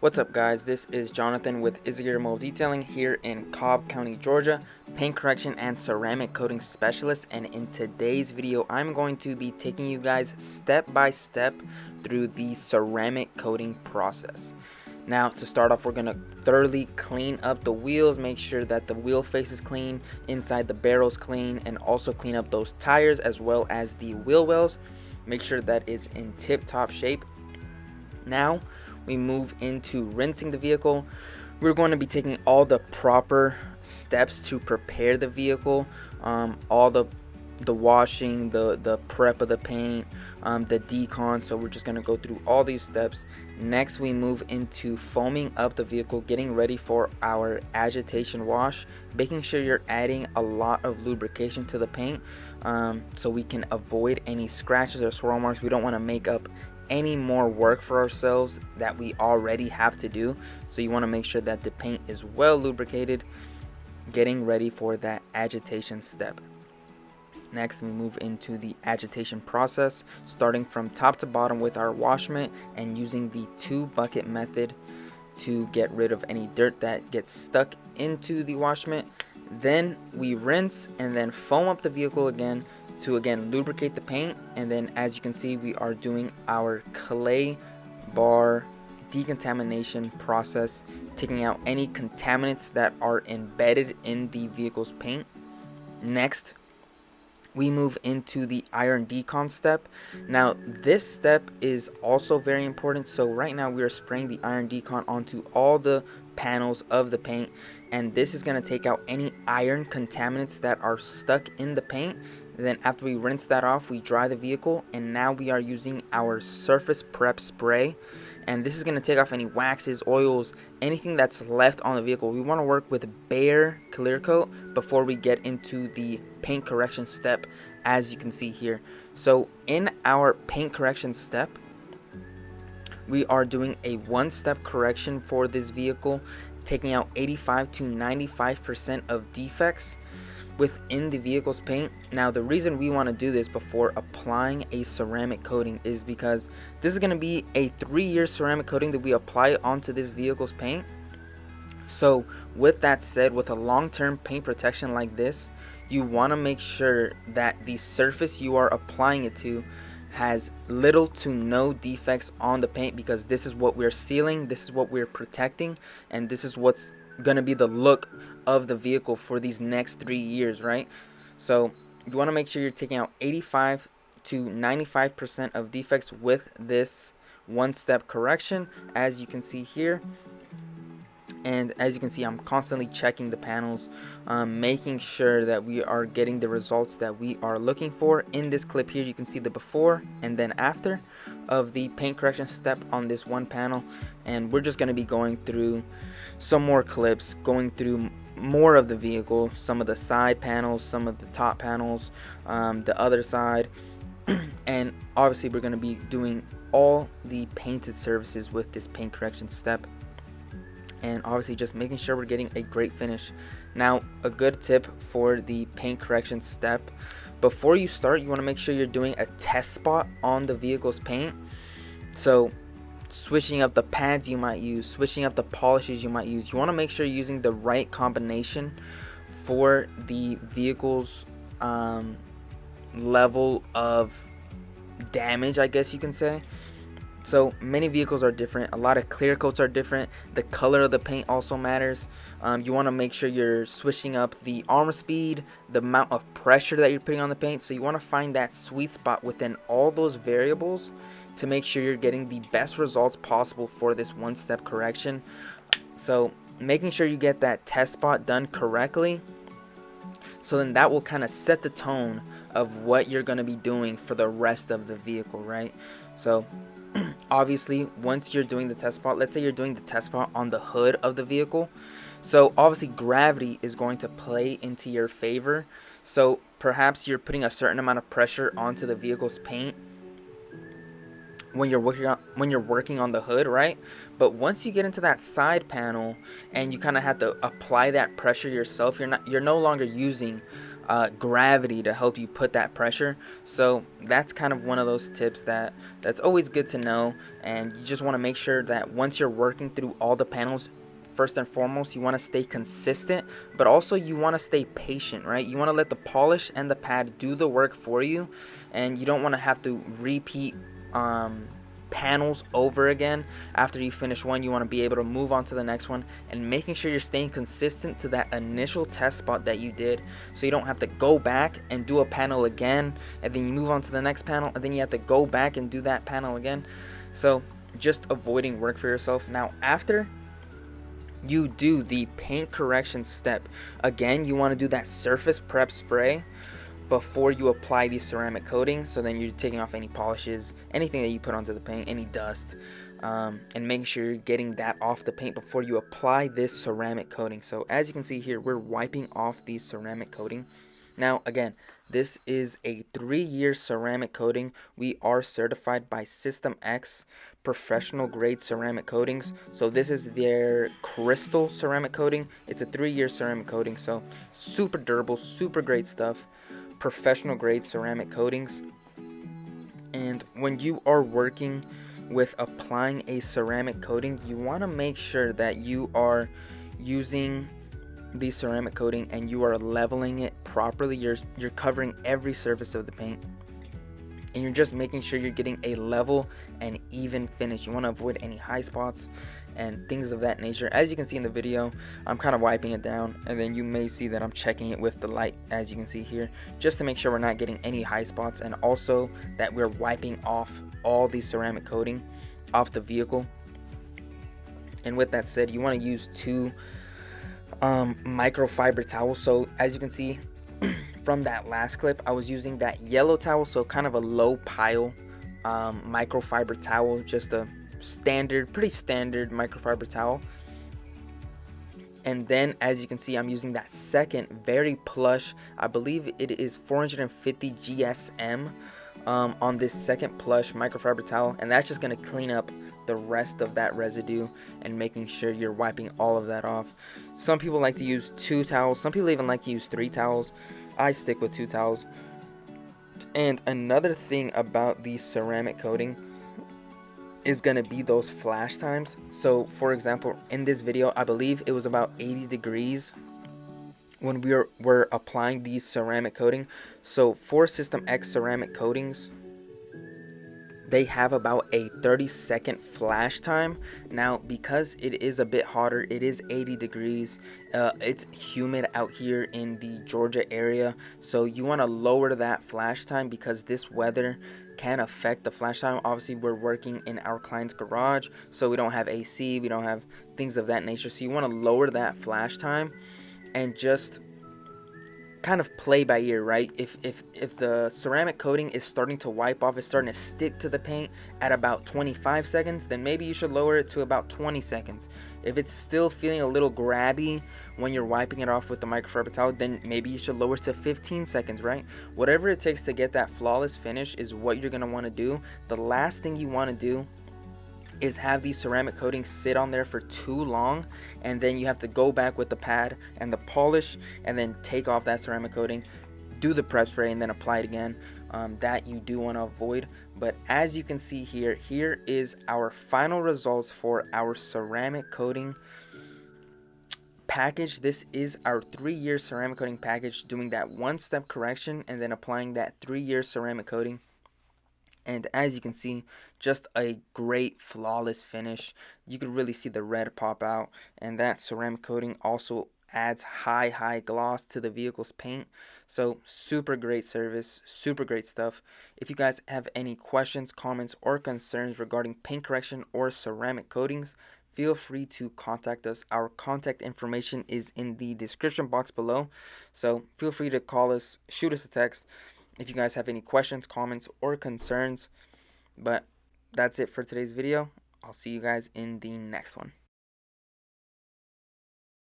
What's up guys, this is Jonathan with Izaguirre Mobile Detailing here in Cobb County, Georgia, paint correction and ceramic coating specialist, and in today's video I'm going to be taking you guys step by step through the ceramic coating process. Now to start off, we're going to thoroughly clean up the wheels, make sure that the wheel face is clean, inside the barrel's clean, and also clean up those tires as well as the wheel wells. Make sure that is in tip-top shape. Now we move into rinsing the vehicle. We're going to be taking all the proper steps to prepare the vehicle, all the washing, the prep of the paint, the decon. So we're just going to go through all these steps. Next we move into foaming up the vehicle, getting ready for our agitation wash, making sure you're adding a lot of lubrication to the paint, so we can avoid any scratches or swirl marks. We don't want to make up any more work for ourselves that we already have to do. So you want to make sure that the paint is well lubricated, getting ready for that agitation step. Next we move into the agitation process, starting from top to bottom with our wash mitt and using the 2-bucket method to get rid of any dirt that gets stuck into the wash mitt. Then we rinse and then foam up the vehicle again to lubricate the paint. And then as you can see, we are doing our clay bar decontamination process, taking out any contaminants that are embedded in the vehicle's paint. Next we move into the iron decon step. Now this step is also very important. So right now we are spraying the iron decon onto all the panels of the paint, and this is going to take out any iron contaminants that are stuck in the paint. Then after we rinse that off, we dry the vehicle, and now we are using our surface prep spray, and this is going to take off any waxes, oils, anything that's left on the vehicle. We want to work with bare clear coat before we get into the paint correction step, as you can see here. So in our paint correction step, we are doing a 1-step correction for this vehicle, taking out 85 to 95% of defects within the vehicle's paint. Now the reason we want to do this before applying a ceramic coating is because this is going to be a 3-year ceramic coating that we apply onto this vehicle's paint. So with that said, with a long-term paint protection like this, you want to make sure that the surface you are applying it to has little to no defects on the paint, because this is what we're sealing, this is what we're protecting, and this is what's gonna be the look of the vehicle for these next 3 years, right? So you want to make sure you're taking out 85 to 95% of defects with this 1-step correction, as you can see here. And as you can see, I'm constantly checking the panels, making sure that we are getting the results that we are looking for. In this clip here, you can see the before and then after of the paint correction step on this one panel. And we're just going to be going through some more clips, going through more of the vehicle, some of the side panels, some of the top panels, the other side. And obviously we're going to be doing all the painted surfaces with this paint correction step, and obviously just making sure we're getting a great finish. Now a good tip for the paint correction step: before you start, you want to make sure you're doing a test spot on the vehicle's paint. So switching up the pads you might use, switching up the polishes you might use, you want to make sure you're using the right combination for the vehicle's level of damage, I guess you can say. So many vehicles are different, a lot of clear coats are different, the color of the paint also matters. You want to make sure you're switching up the armor speed, the amount of pressure that you're putting on the paint. So you want to find that sweet spot within all those variables to make sure you're getting the best results possible for this 1-step correction. So making sure you get that test spot done correctly, so then that will kind of set the tone of what you're going to be doing for the rest of the vehicle, right? So obviously once you're doing the test spot, let's say you're doing the test spot on the hood of the vehicle, so obviously gravity is going to play into your favor. So perhaps you're putting a certain amount of pressure onto the vehicle's paint when you're working on the hood, right? But once you get into that side panel and you kind of have to apply that pressure yourself, you're no longer using gravity to help you put that pressure. So that's kind of one of those tips that's always good to know. And you just want to make sure that once you're working through all the panels, first and foremost, you want to stay consistent, but also you want to stay patient, right? You want to let the polish and the pad do the work for you, and you don't want to have to repeat panels over again. After you finish one, you want to be able to move on to the next one, and making sure you're staying consistent to that initial test spot that you did, so you don't have to go back and do a panel again, and then you move on to the next panel, and then you have to go back and do that panel again. So just avoiding work for yourself. Now after you do the paint correction step, again, you want to do that surface prep spray before you apply the ceramic coating. So then you're taking off any polishes, anything that you put onto the paint, any dust, and making sure you're getting that off the paint before you apply this ceramic coating. So as you can see here, we're wiping off the ceramic coating. Now again, this is a 3-year ceramic coating. We are certified by System X professional grade ceramic coatings. So this is their crystal ceramic coating. It's a 3-year ceramic coating, so super durable, super great stuff. Professional grade ceramic coatings. And when you are working with applying a ceramic coating, you want to make sure that you are using the ceramic coating and you are leveling it properly. You're covering every surface of the paint, and you're just making sure you're getting a level and even finish. You want to avoid any high spots and things of that nature. As you can see in the video, I'm kind of wiping it down, and then you may see that I'm checking it with the light, as you can see here, just to make sure we're not getting any high spots, and also that we're wiping off all the ceramic coating off the vehicle. And with that said, you want to use 2 microfiber towels. So as you can see from that last clip, I was using that yellow towel, so kind of a low pile microfiber towel, just a pretty standard microfiber towel. And then as you can see, I'm using that second very plush, I believe it is 450 GSM on this second plush microfiber towel, and that's just going to clean up the rest of that residue and making sure you're wiping all of that off. Some people like to use 2 towels, some people even like to use 3 towels. I stick with 2 towels. And another thing about the ceramic coating is going to be those flash times. So for example, in this video, I believe it was about 80 degrees when we were applying the ceramic coating. So for System X ceramic coatings, they have about a 30-second flash time. Now because it is a bit hotter, it is 80 degrees, it's humid out here in the Georgia area, so you want to lower that flash time because this weather can affect the flash time. Obviously we're working in our client's garage, so we don't have AC, we don't have things of that nature, so you want to lower that flash time and just kind of play by ear, right? If the ceramic coating is starting to wipe off, it's starting to stick to the paint at about 25 seconds, then maybe you should lower it to about 20 seconds. If it's still feeling a little grabby when you're wiping it off with the microfiber towel, then maybe you should lower it to 15 seconds, right? Whatever it takes to get that flawless finish is what you're going to want to do. The last thing you want to do is have these ceramic coatings sit on there for too long, and then you have to go back with the pad and the polish and then take off that ceramic coating, do the prep spray, and then apply it again. That you do want to avoid. But as you can see here is our final results for our ceramic coating package. This is our 3-year ceramic coating package, doing that 1-step correction and then applying that 3-year ceramic coating. And as you can see, just a great flawless finish. You could really see the red pop out, and that ceramic coating also adds high gloss to the vehicle's paint. So super great service, super great stuff. If you guys have any questions, comments, or concerns regarding paint correction or ceramic coatings, feel free to contact us. Our contact information is in the description box below, so feel free to call us, shoot us a text if you guys have any questions, comments, or concerns. But that's it for today's video. I'll see you guys in the next one.